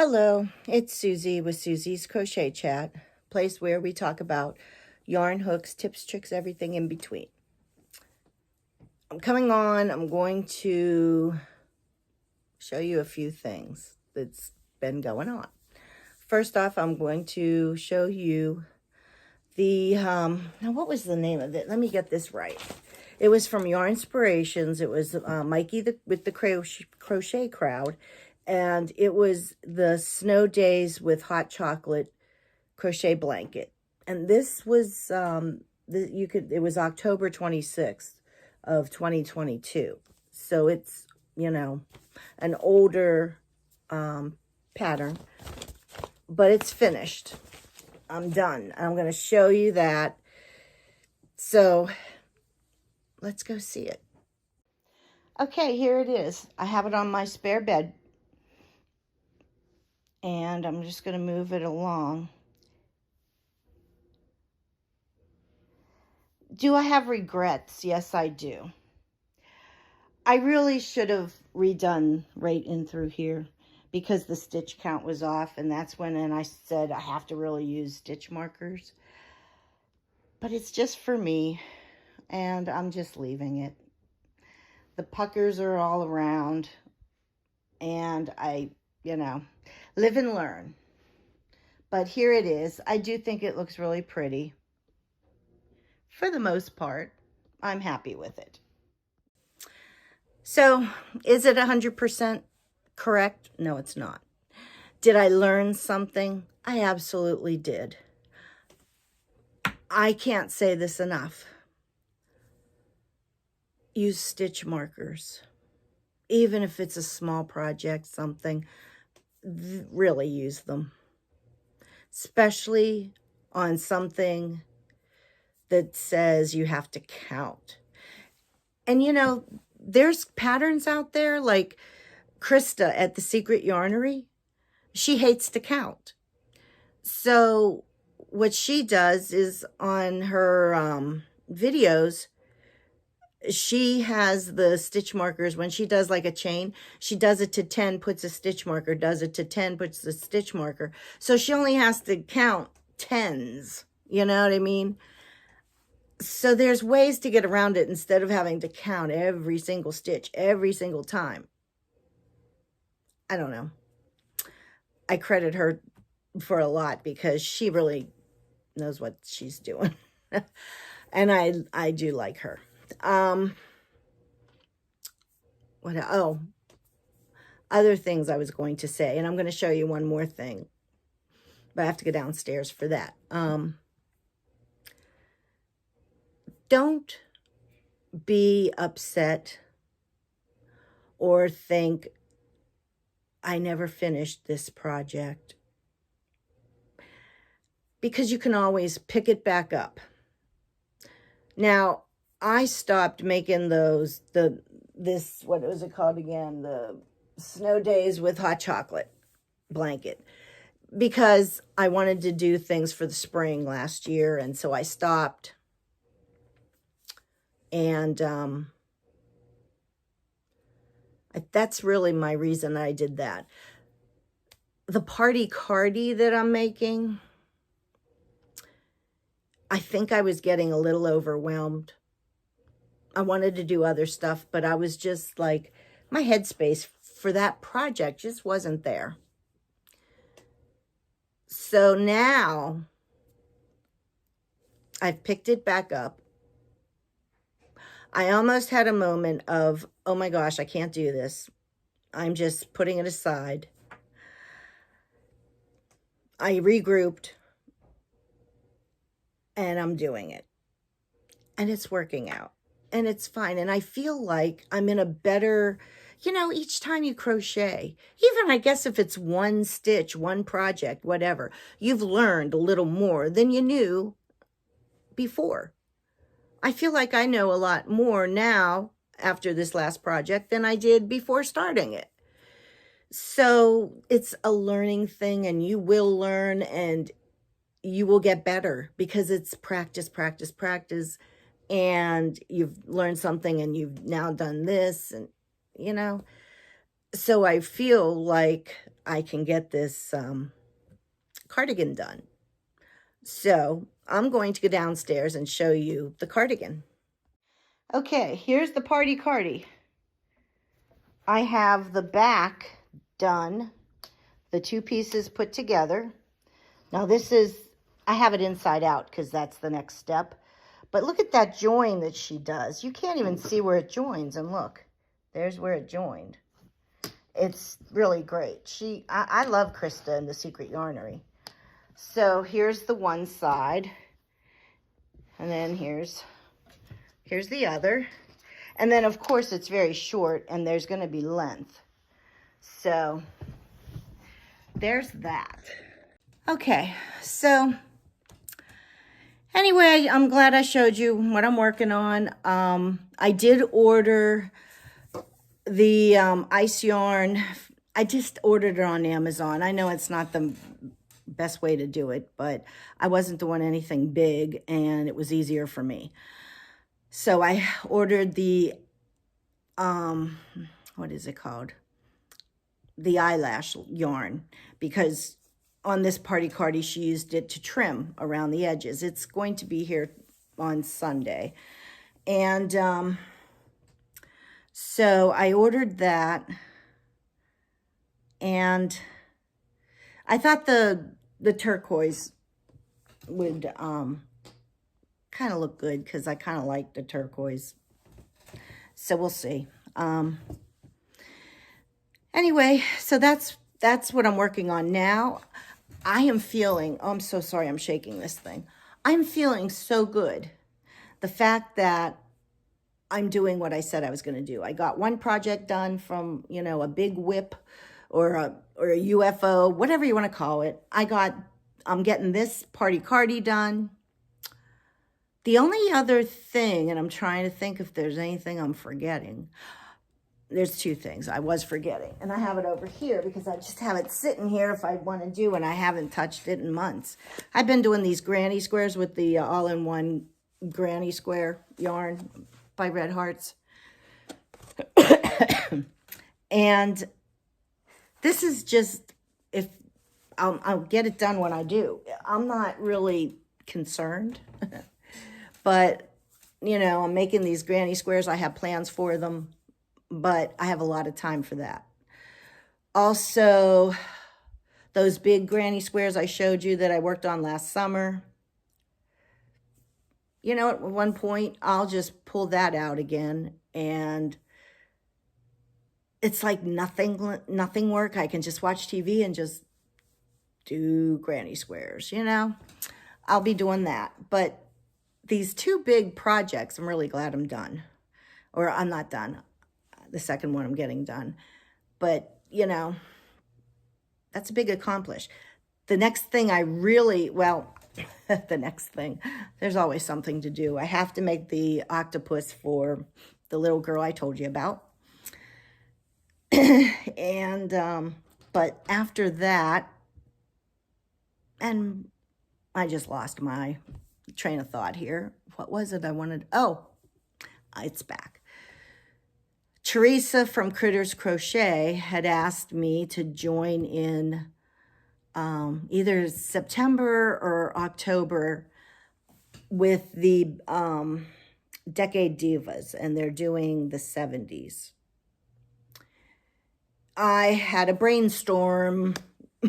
Hello, it's Susie with Susie's Crochet Chat, place where we talk about yarn, hooks, tips, tricks, everything in between. I'm going to show you a few things that's been going on. First off, I'm going to show you the, now what was the name of it? Let me get this right. It was from Yarn Inspirations. It was Mikey with the crochet crowd. And it was the Snow Days with Hot Chocolate crochet blanket. And this was, it was October 26th of 2022. So it's, an older pattern, but it's finished. I'm done. I'm going to show you that. So let's go see it. Okay, here it is. I have it on my spare bed. And I'm just going to move it along. Do I have regrets? Yes, I do. I really should have redone right in through here because the stitch count was off, and that's when I said I have to really use stitch markers. But it's just for me, and I'm just leaving it. The puckers are all around, and I live and learn. But here it is. I do think it looks really pretty. For the most part, I'm happy with it. So, is it 100% correct? No, it's not. Did I learn something? I absolutely did. I can't say this enough. Use stitch markers. Even if it's a small project, something, really use them. Especially on something that says you have to count. And there's patterns out there like Krista at the Secret Yarnery. She hates to count. So what she does is on her videos, she has the stitch markers. When she does like a chain, she does it to 10, puts a stitch marker, does it to 10, puts a stitch marker. So she only has to count tens, you know what I mean? So there's ways to get around it instead of having to count every single stitch every single time. I don't know. I credit her for a lot because she really knows what she's doing. And I do like her. Other things I was going to say, and I'm going to show you one more thing, but I have to go downstairs for that. Don't be upset or think, I never finished this project, because you can always pick it back up. Now, I stopped making those, what was it called again? The Snow Days with Hot Chocolate blanket, because I wanted to do things for the spring last year, and so I stopped. And that's really my reason I did that. The party cardie that I'm making, I think I was getting a little overwhelmed. I wanted to do other stuff, but I was just like, my headspace for that project just wasn't there. So now I've picked it back up. I almost had a moment of, oh my gosh, I can't do this. I'm just putting it aside. I regrouped and I'm doing it. And it's working out. And it's fine. And I feel like I'm in a better, each time you crochet, even I guess if it's one stitch, one project, whatever, you've learned a little more than you knew before. I feel like I know a lot more now after this last project than I did before starting it. So it's a learning thing, and you will learn and you will get better because it's practice, practice, practice. And you've learned something and you've now done this, and so I feel like I can get this cardigan done. So I'm going to go downstairs and show you the cardigan. Okay, here's the party cardi. I have the back done, the two pieces put together. Now this is, I have it inside out because that's the next step. But look at that join that she does. You can't even see where it joins, and look, there's where it joined. It's really great. I love Krista and the Secret Yarnery. So here's the one side, and then here's the other. And then, of course, it's very short, and there's going to be length. So there's that. Okay, so anyway, I'm glad I showed you what I'm working on. I did order the ice yarn. I just ordered it on Amazon. I know it's not the best way to do it, but I wasn't doing anything big, and it was easier for me. So I ordered the, what is it called? The eyelash yarn, because on this party cardi, she used it to trim around the edges. It's going to be here on Sunday. And so I ordered that, and I thought the turquoise would kind of look good because I kind of like the turquoise. So we'll see. Anyway, so that's what I'm working on now. I am feeling, oh, I'm so sorry I'm shaking this thing. I'm feeling so good. The fact that I'm doing what I said I was going to do. I got one project done from, you know, a big whip or a UFO, whatever you want to call it. I'm getting this party cardi done. The only other thing, and I'm trying to think if there's anything I'm forgetting. There's two things I was forgetting, and I have it over here because I just have it sitting here if I want to do, and I haven't touched it in months. I've been doing these granny squares with the all-in-one granny square yarn by Red Hearts. And this is just, if I'll get it done when I do. I'm not really concerned, but you know, I'm making these granny squares. I have plans for them, but I have a lot of time for that. Also, those big granny squares I showed you that I worked on last summer. You know, at one point, I'll just pull that out again, and it's like nothing work. I can just watch TV and just do granny squares, you know? I'll be doing that. But these two big projects, I'm really glad I'm done. Or I'm not done. The second one I'm getting done. But, you know, that's a big accomplish. The next thing I really, well, the next thing, there's always something to do. I have to make the octopus for the little girl I told you about. And, but after that, and I just lost my train of thought here. What was it I wanted? Oh, it's back. Teresa from Critters Crochet had asked me to join in either September or October with the Decade Divas, and they're doing the 70s. I had a brainstorm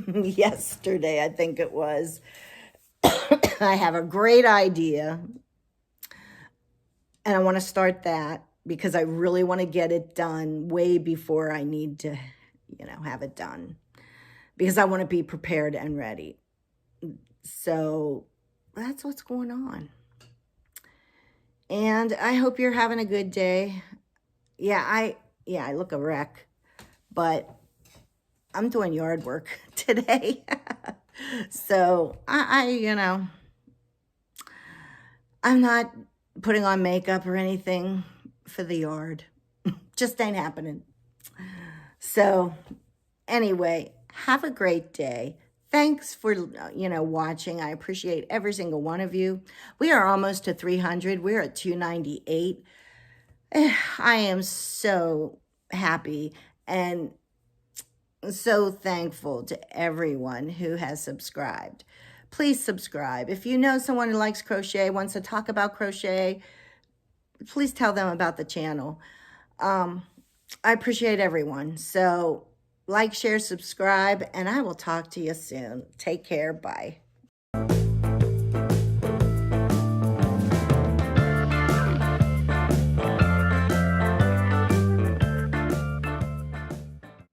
yesterday, I think it was. I have a great idea, and I want to start that because I really want to get it done way before I need to, you know, have it done, because I want to be prepared and ready. So that's what's going on. And I hope you're having a good day. Yeah, I look a wreck, but I'm doing yard work today. So I you know, I'm not putting on makeup or anything for the yard. Just ain't happening. So anyway, have a great day. Thanks for, you know, watching. I appreciate every single one of you. We are almost to 300. We're at 298. I am so happy. And so thankful to everyone who has subscribed. Please subscribe. If you know someone who likes crochet, wants to talk about crochet, please tell them about the channel. I appreciate everyone. So like, share, subscribe, and I will talk to you soon. Take care. Bye.